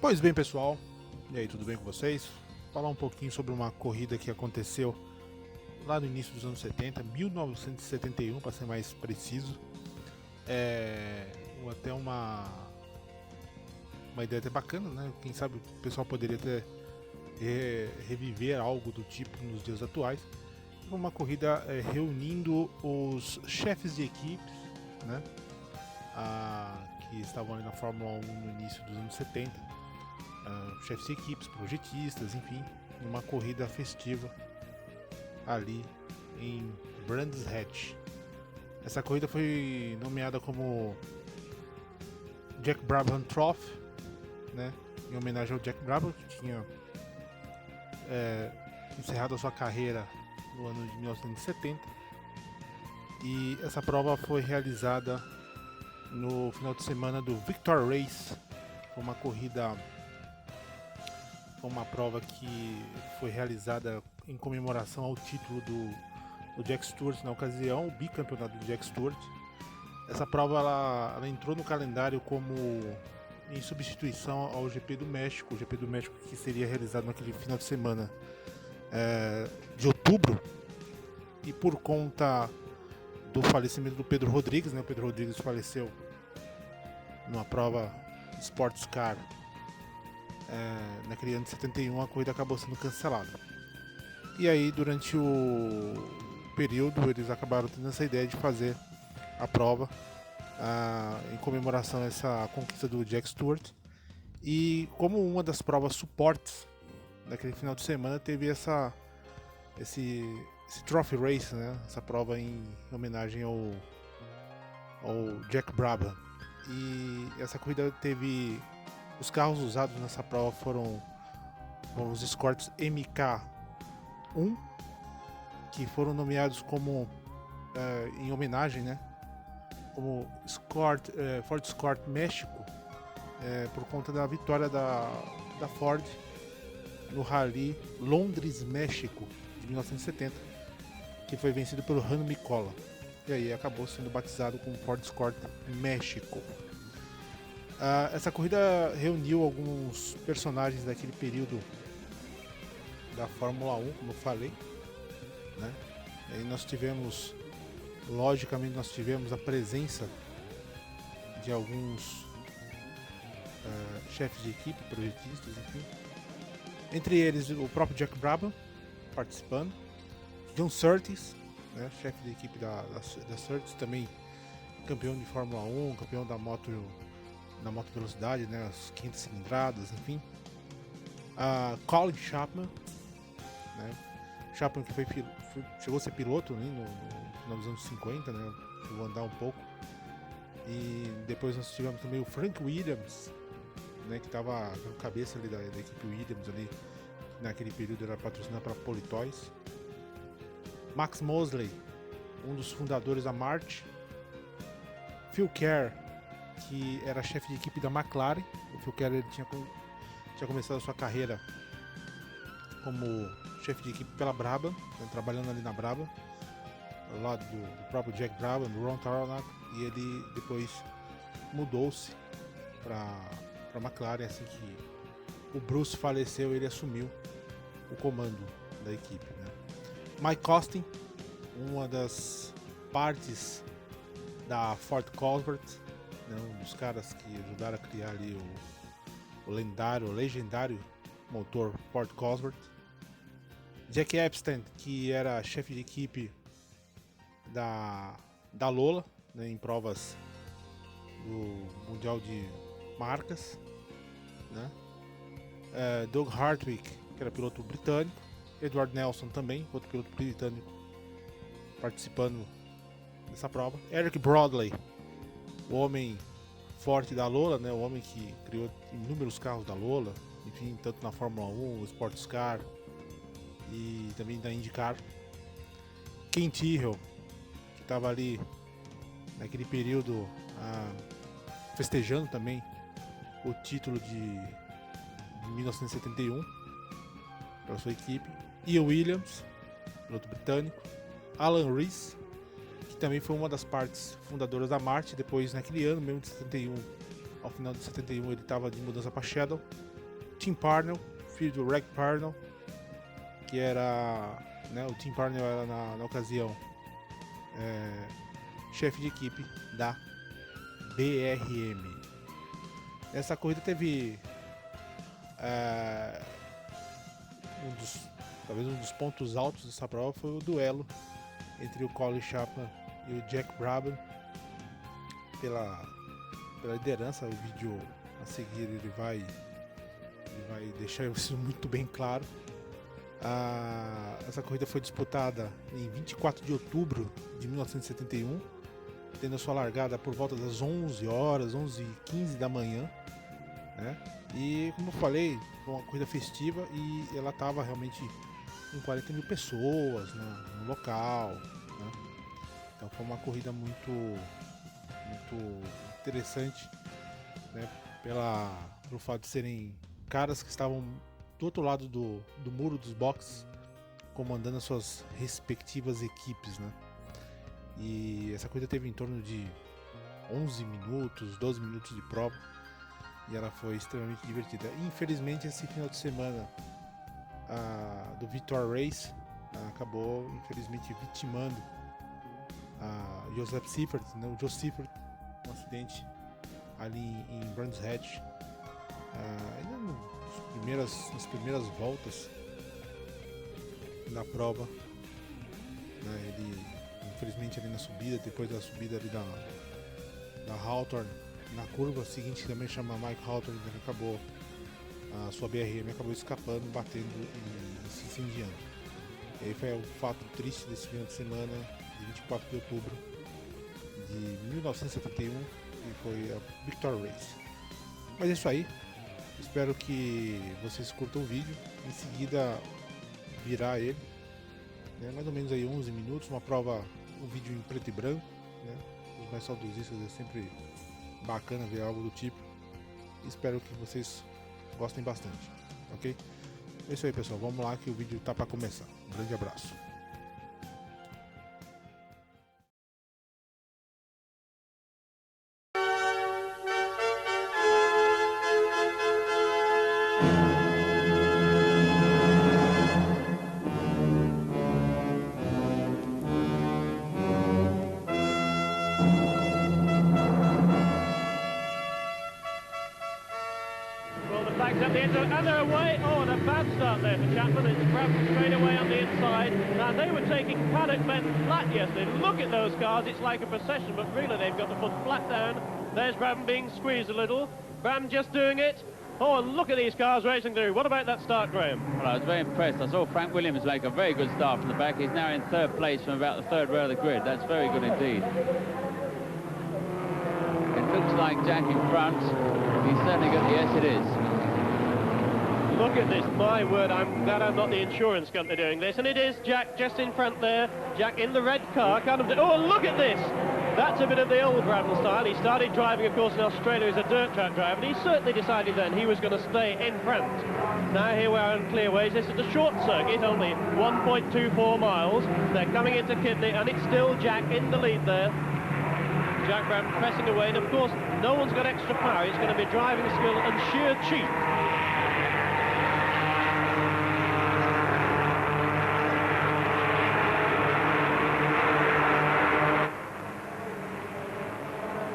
Pois bem, pessoal, e aí, tudo bem com vocês? Falar um pouquinho sobre uma corrida que aconteceu lá no início dos anos 70, 1971 para ser mais preciso. Até uma ideia até bacana, né? Quem sabe o pessoal poderia até reviver algo do tipo nos dias atuais. Uma corrida reunindo os chefes de equipes, né? Que estavam ali na Fórmula 1 no início dos anos 70. Chefes de equipes, projetistas, enfim, uma corrida festiva ali em Brands Hatch. Essa corrida foi nomeada como Jack Brabham Trophy, né, em homenagem ao Jack Brabham, que tinha encerrado a sua carreira no ano de 1970. E essa prova foi realizada no final de semana do Victor Race. Foi uma corrida, uma prova que foi realizada em comemoração ao título do Jack Stewart na ocasião, o bicampeonato do Jack Stewart. Essa prova ela entrou no calendário como em substituição ao GP do México, que seria realizado naquele final de semana de outubro, e por conta do falecimento do Pedro Rodrigues, né? O Pedro Rodrigues faleceu numa prova Sports Car. Naquele ano de 71 a corrida acabou sendo cancelada. E aí durante o período eles acabaram tendo essa ideia de fazer a prova em comemoração a essa conquista do Jack Stewart. E como uma das provas suportes naquele final de semana teve esse Trophy Race, né? Essa prova em homenagem ao Jack Brabham. E essa corrida teve... Os carros usados nessa prova foram os Escorts MK1, que foram nomeados como em homenagem, né, como Ford Escort Mexico, por conta da vitória da Ford no Rally Londres-México de 1970, que foi vencido pelo Hanno Mikkola. E aí acabou sendo batizado como Ford Escort México. Essa corrida reuniu alguns personagens daquele período da Fórmula 1, como eu falei, né? E aí nós tivemos a presença de alguns chefes de equipe, projetistas, enfim. Entre eles o próprio Jack Brabham participando, John Surtees, né, chefe de equipe da Surtees, também campeão de Fórmula 1, campeão da moto velocidade, né, as 500 cilindradas, enfim. Colin Chapman, né, Chapman que chegou a ser piloto, né, no final dos anos 50, né, chegou a andar um pouco. E depois nós tivemos também o Frank Williams, né, que estava no cabeça ali da equipe Williams ali, que naquele período era patrocinado pela Politoys. Max Mosley, um dos fundadores da March. Phil Kerr, que era chefe de equipe da McLaren. O Phil Kerr ele tinha começado a sua carreira como chefe de equipe pela Brabham, né, trabalhando ali na Brabham, ao lado do próprio Jack Brabham, do Ron Tarnack, e ele depois mudou-se para a McLaren. Assim que o Bruce faleceu, ele assumiu o comando da equipe, né? Mike Costin, uma das partes da Ford Cosworth, né, um dos caras que ajudaram a criar ali o legendário motor Ford Cosworth. Jack Epstein, que era chefe de equipe da Lola, né, em provas do Mundial de Marcas, né? Doug Hartwig, que era piloto britânico. Edward Nelson também, outro piloto britânico, participando dessa prova. Eric Broadley, o homem forte da Lola, né? O homem que criou inúmeros carros da Lola, enfim, tanto na Fórmula 1, Sports Car e também da IndyCar. Ken Tyrrell, que estava ali naquele período festejando também o título de 1971 para sua equipe. Ian Williams, piloto britânico. Alan Rees, que também foi uma das partes fundadoras da March. Depois, naquele ano mesmo de 71, ao final de 71, ele estava de mudança para Shadow. Tim Parnell, filho do Reg Parnell, que era, né, o Tim Parnell era na ocasião chefe de equipe da BRM. Essa corrida teve talvez um dos pontos altos dessa prova foi o duelo entre o Colin Chapman e o Jack Brabham pela liderança. O vídeo a seguir ele vai deixar isso muito bem claro. Essa corrida foi disputada em 24 de outubro de 1971, tendo a sua largada por volta das 11 horas, 11h15 da manhã, né? E como eu falei, foi uma corrida festiva e ela estava realmente com 40 mil pessoas no local, né? Então foi uma corrida muito interessante, né? Pelo fato de serem caras que estavam do outro lado do muro dos boxes, comandando as suas respectivas equipes, né? E essa corrida teve em torno de 11 minutos, 12 minutos de prova, e ela foi extremamente divertida. Infelizmente, esse final de semana do Victor Race acabou, infelizmente, vitimando Joseph Seifert, né? O Joe Seifert, um acidente ali em Brands Hatch. Ainda nas primeiras voltas da prova, né? Ele, infelizmente, ali na subida, depois da subida ali da Hawthorne, na curva seguinte, que também chama Mike Hawthorne, ele acabou, a sua BRM acabou escapando, batendo e se incendiando. E aí foi o fato triste desse final de semana, de 24 de outubro de 1971, e foi a Victor Race. Mas é isso aí, espero que vocês curtam o vídeo. Em seguida virá ele, né, mais ou menos aí 11 minutos, um vídeo em preto e branco, né? Os mais saudosistas é sempre bacana ver algo do tipo. Espero que vocês gostem bastante, ok? É isso aí, pessoal, vamos lá que o vídeo tá para começar. Um grande abraço. At the end of, and they're away. Oh, and a bad start there for Chapman. It's Brabham straight away on the inside. Now, they were taking paddock men flat yesterday. Look at those cars. It's like a procession, but really they've got to put flat down. There's Brabham being squeezed a little. Brabham just doing it. Oh, and look at these cars racing through. What about that start, Graham? Well, I was very impressed. I saw Frank Williams make a very good start from the back. He's now in third place from about the third row of the grid. That's very good indeed. It looks like Jack in front. He's certainly good. Yes, it is. Look at this, my word, I'm glad I'm not the insurance company doing this. And it is Jack just in front there. Jack in the red car, oh, look at this! That's a bit of the old Brabham style. He started driving, of course, in Australia as a dirt track driver, and he certainly decided then he was going to stay in front. Now here we are on clearways. This is a short circuit, only 1.24 miles. They're coming into Kidney, and it's still Jack in the lead there. Jack Brabham pressing away, and of course, no one's got extra power. It's going to be driving skill and sheer cheek.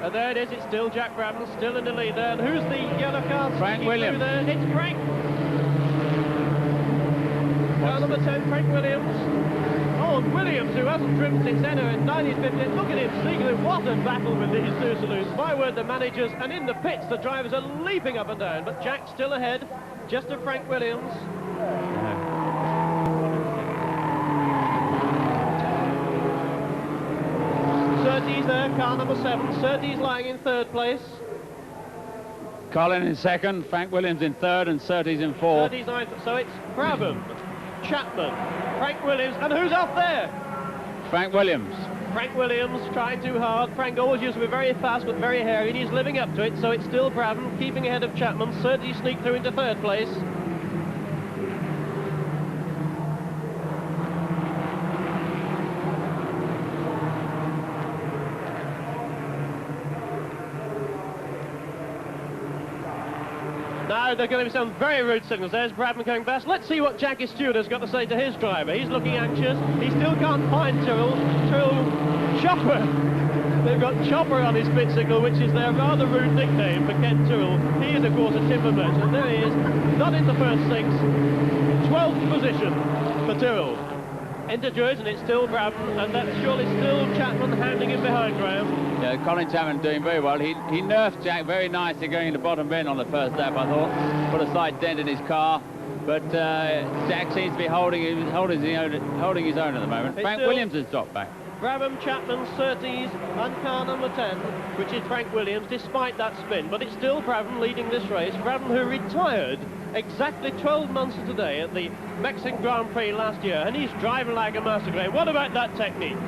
And there it is, it's still Jack Brabham, still in the lead there. And who's the yellow car? Frank Williams. There? It's Frank. Car number 10, Frank Williams. Oh, and Williams, who hasn't driven since Enna in 1915. Look at him sneaking. What a battle with these two saloons. My word, the managers, and in the pits, the drivers are leaping up and down. But Jack's still ahead, just of Frank Williams. Surtees there, car number 7. Surtees lying in third place. Colin in second, Frank Williams in third, and Surtees in fourth. Surtees ninth. So it's Brabham, Chapman, Frank Williams, and who's off there? Frank Williams. Frank Williams trying too hard. Frank always used to be very fast but very hairy, and he's living up to it. So it's still Brabham keeping ahead of Chapman. Surtees sneak through into third place. Now there are going to be some very rude signals. There's Brabham going past. Let's see what Jackie Stewart has got to say to his driver. He's looking anxious. He still can't find Tyrrell. Chopper. They've got Chopper on his pit signal, which is their rather rude nickname for Ken Tyrrell. He is, of course, a timber merchant. There he is, not in the first 6. 12th position for Tyrrell. Into Druids, and it's still Brabham, and that's surely still Chapman handing him behind, Graham. Yeah, Colin Chapman doing very well. He nerfed Jack very nicely going into bottom bend on the first lap, I thought. Put a slight dent in his car. But Jack seems to be holding his own at the moment. It's Frank Williams has dropped back. Brabham, Chapman, Surtees and car number 10, which is Frank Williams, despite that spin. But it's still Brabham leading this race. Brabham, who retired exactly 12 months to today at the Mexican Grand Prix last year, and he's driving like a master, Graham. What about that technique?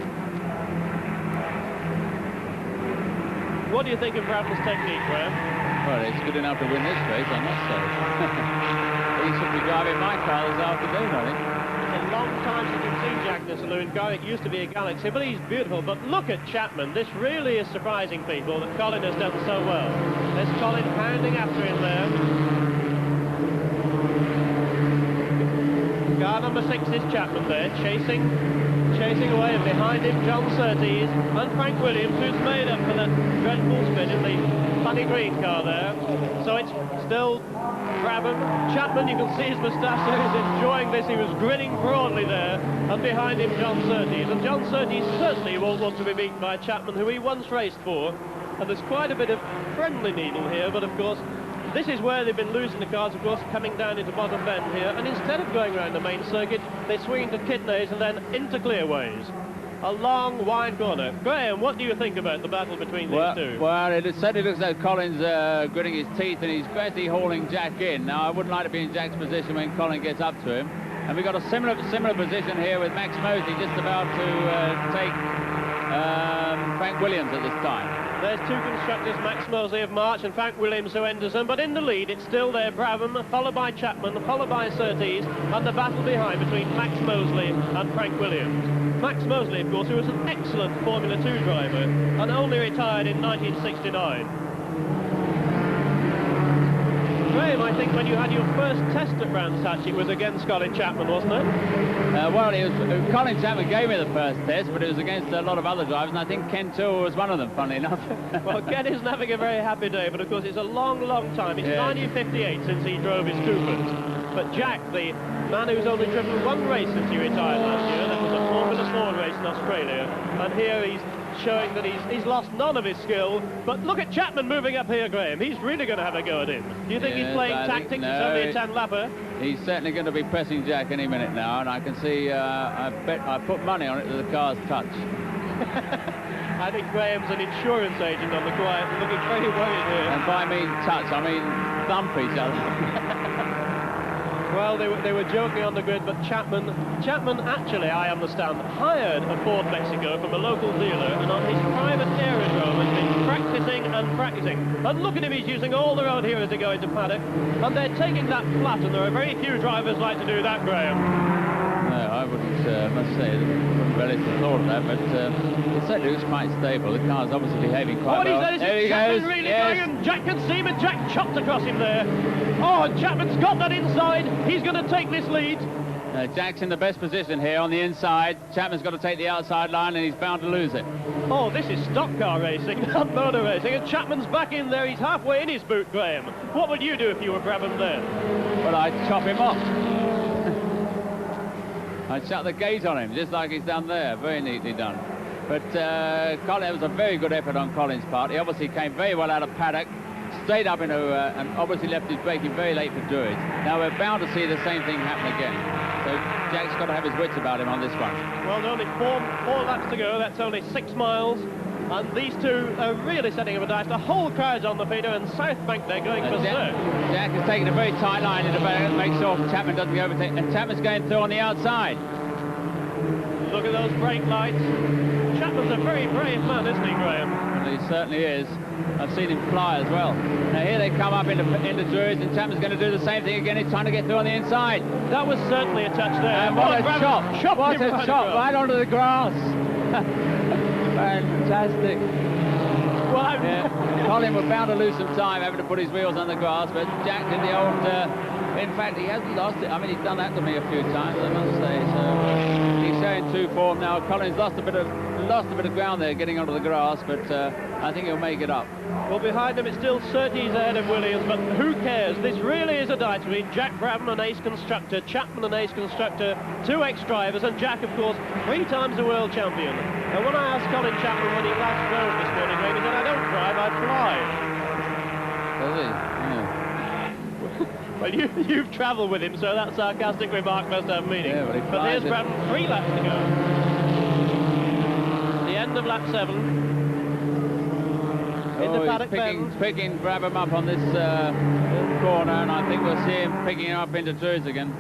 What do you think of Brabham's technique, Graham? Well, it's good enough to win this race, I must say. He should be driving my car this afternoon, I think. It's a long time since you've seen Jack in a saloon car. It used to be a Galaxy, but he's beautiful. But look at Chapman. This really is surprising people that Colin has done so well. There's Colin pounding after him there. Car number 6 is Chapman there, chasing away, and behind him John Surtees and Frank Williams, who's made up for that dreadful spin in the funny green car there. So it's still Brabham. Chapman, you can see his moustache there, he's enjoying this. He was grinning broadly there, and behind him John Surtees. And John Surtees certainly won't want to be beaten by Chapman, who he once raced for. And there's quite a bit of friendly needle here, but of course this is where they've been losing the cars, of course, coming down into bottom bend here, and instead of going around the main circuit, they swing into Kidneys and then into Clearways. A long, wide corner. Graham, what do you think about the battle between these two? Well, it certainly looks like Colin's gritting his teeth, and he's basically hauling Jack in. Now, I wouldn't like to be in Jack's position when Colin gets up to him. And we've got a similar position here with Max Mosley just about to take Frank Williams at this time. There's 2 constructors, Max Mosley of March and Frank Williams who enters them, but in the lead it's still there, Brabham, followed by Chapman, followed by Surtees, and the battle behind between Max Mosley and Frank Williams. Max Mosley, of course, who was an excellent Formula 2 driver and only retired in 1969. Graham, I think when you had your first test at Brands Hatch, it was against Colin Chapman, wasn't it? Well, Colin Chapman gave me the first test, but it was against a lot of other drivers, and I think Ken Tyrrell was one of them, funnily enough. Well, Ken isn't having a very happy day, but of course it's a long, long time. It's 1958 since he drove his Coopers. But Jack, the man who's only driven 1 race since he retired last year, that was a Formula 4 race in Australia, and here he's showing that he's lost none of his skill. But look at Chapman moving up here, Graham. He's really going to have a go at him. Do you think he's playing tactics? No, it's only a 10-lapper. He's certainly going to be pressing Jack any minute now, and I can see, I put money on it that the car's touch. I think Graham's an insurance agent on the quiet, looking very worried here. And by mean touch, I mean thump each other. Well, they were joking on the grid, but Chapman actually, I understand, hired a Ford Mexico from a local dealer, and on his private aerodrome has been practicing and practicing. And look at him, he's using all the road here as they go into paddock, and they're taking that flat, and there are very few drivers like to do that, Graham. No, I wouldn't, must say, I wouldn't relish the thought of that, but it certainly looks quite stable. The car's obviously behaving quite well. There he goes. Really going, and Jack can see him, and Jack chopped across him there. Oh, and Chapman's got that inside. He's going to take this lead. Jack's in the best position here on the inside. Chapman's got to take the outside line, and he's bound to lose it. Oh, this is stock car racing, not motor racing, and Chapman's back in there. He's halfway in his boot, Graham. What would you do if you were Brabham there? Well, I'd chop him off. I'd shut the gate on him, just like he's done there. Very neatly done. But Colin, it was a very good effort on Colin's part. He obviously came very well out of paddock, stayed up into and obviously left his braking very late for Druids. Now we're bound to see the same thing happen again. So Jack's got to have his wits about him on this one. Well, there's only four laps to go. That's only 6 miles. And these two are really setting up a dive. The whole crowd's on the feeder, and South Bank they're going berserk. Jack is taking a very tight line in the back to make sure Chapman doesn't get overtaken. And Chapman's going through on the outside. Look at those brake lights. Chapman's a very brave man, isn't he, Graham? Well, he certainly is. I've seen him fly as well. Now here they come up into Druids, and Chapman's going to do the same thing again. He's trying to get through on the inside. That was certainly a touch there. And what a chop! What a chop right onto the grass. Fantastic. Well, yeah. Colin was bound to lose some time having to put his wheels on the grass, but Jack did the old... in fact, he hasn't lost it. I mean, he's done that to me a few times, I must say. So he's showing true form now. Colin's lost a bit of ground there getting onto the grass, but I think he'll make it up. Well, behind him it's still Surtees ahead of Williams, but who cares? This really is a die between Jack Brabham, an ace constructor, Chapman, an ace constructor, 2 ex-drivers, and Jack, of course, 3 times a world champion. And when I asked Colin Chapman when he last drove this morning, he said, I don't drive, I fly. Does he? Yeah. Well, you've travelled with him, so that sarcastic remark must have meaning. Yeah, but there's Brabham, 3 laps to go. The end of lap 7. In the paddock bend. Picking Brabham up on this corner, and I think we'll see him picking him up into twos again.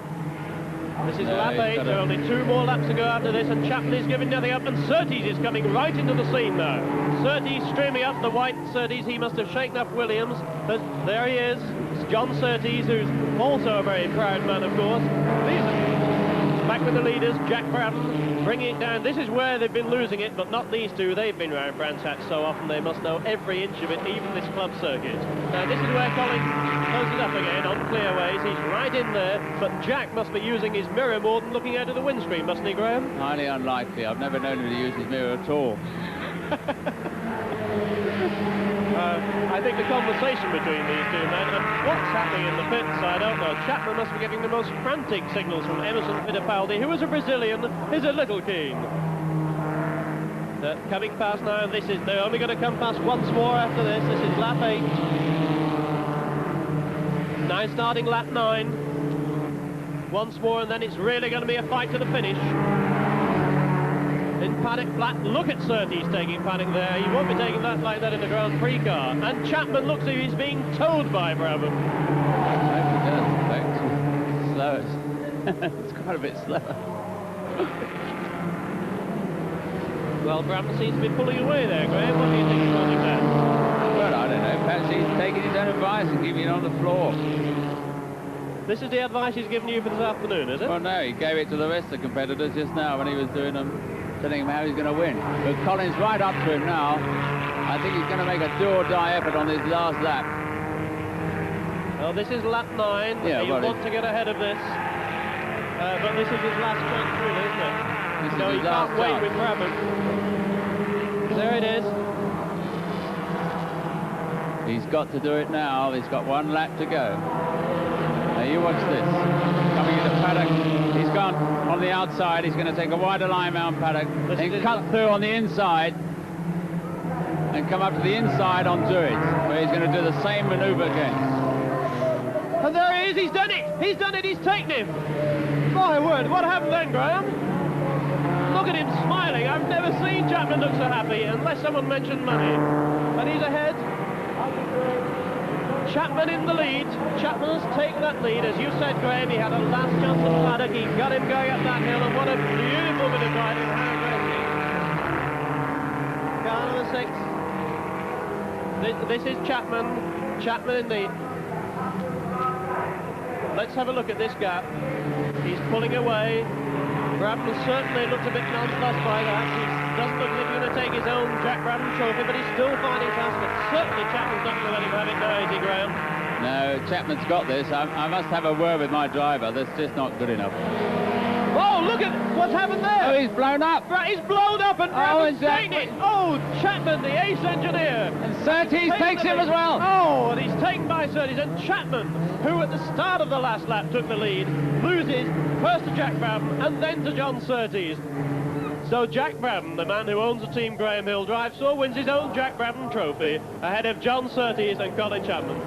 This is lap 8, there are only 2 more laps to go after this, and Chapman is giving nothing up, and Surtees is coming right into the scene now. Surtees streaming up, the white Surtees, he must have shaken up Williams, but there he is. It's John Surtees, who's also a very proud man, of course. Back with the leaders, Jack Brabham bringing it down. This is where they've been losing it, but not these two. They've been round Brands Hatch so often they must know every inch of it, even this club circuit. Now this is where Colin closes up again on clearways. He's right in there, but Jack must be using his mirror more than looking out of the windscreen, mustn't he, Graham? Highly unlikely. I've never known him to use his mirror at all. I think the conversation between these two men, and what's happening in the pits, I don't know. Chapman must be getting the most frantic signals from Emerson Fittipaldi, who is a Brazilian, is a little keen. Coming past now, they're only going to come past once more after this. This is lap 8. Now starting lap 9. Once more, and then it's really going to be a fight to the finish. In paddock flat, look at Surtees taking paddock there. He won't be taking that like that in the Grand Prix car. And Chapman looks as if he's being towed by Brabham. I hope he does, in fact. Slow. It's quite a bit slower. Well, Brabham seems to be pulling away there, Graham. What do you think is causing that? Well, I don't know. Perhaps he's taking his own advice and giving it on the floor. This is the advice he's given you for this afternoon, is it? Well, no, he gave it to the rest of the competitors just now when he was doing them. Telling him how he's going to win. But Colin's right up to him now. I think he's going to make a do-or-die effort on this last lap. Well, this is lap 9. Yeah, you want to get ahead of this. But this is his last chance, really, isn't it? This No, is he his can't last wait chance. with Brabham. There it is. He's got to do it now. He's got 1 lap to go. Now you watch this. Coming into paddock. He's gone on the outside. He's going to take a wider line around paddock. Then cut through on the inside. And come up to the inside onto it. Where he's going to do the same maneuver again. And there he is. He's done it. He's done it. He's taken him. My word. What happened then, Graham? Look at him smiling. I've never seen Chapman look so happy, unless someone mentioned money. And he's ahead. Chapman in the lead. Chapman has taken that lead. As you said, Graham, he had a last chance at paddock. He got him going up that hill, and what a beautiful bit of driving. How aggressive. Car number 6. This is Chapman. Chapman in the... Let's have a look at this gap. He's pulling away. Brabham certainly looks a bit nonplussed by that. He doesn't look as if he's going to take his own Jack Brabham trophy, but he's still finding fast. But certainly Chapman's not going to let him have it now, is he, Graham? No, Chapman's got this. I must have a word with my driver. That's just not good enough. Oh, look at what's happened there. Oh, he's blown up. He's blown up, and Brabham's taken it. Oh, Chapman, the ace engineer. And Surtees takes him as well. Oh, and he's taken by Surtees. And Chapman, who at the start of the last lap took the lead, loses first to Jack Brabham and then to John Surtees. So Jack Brabham, the man who owns the team Graham Hill Drive, wins his own Jack Brabham trophy ahead of John Surtees and Colin Chapman.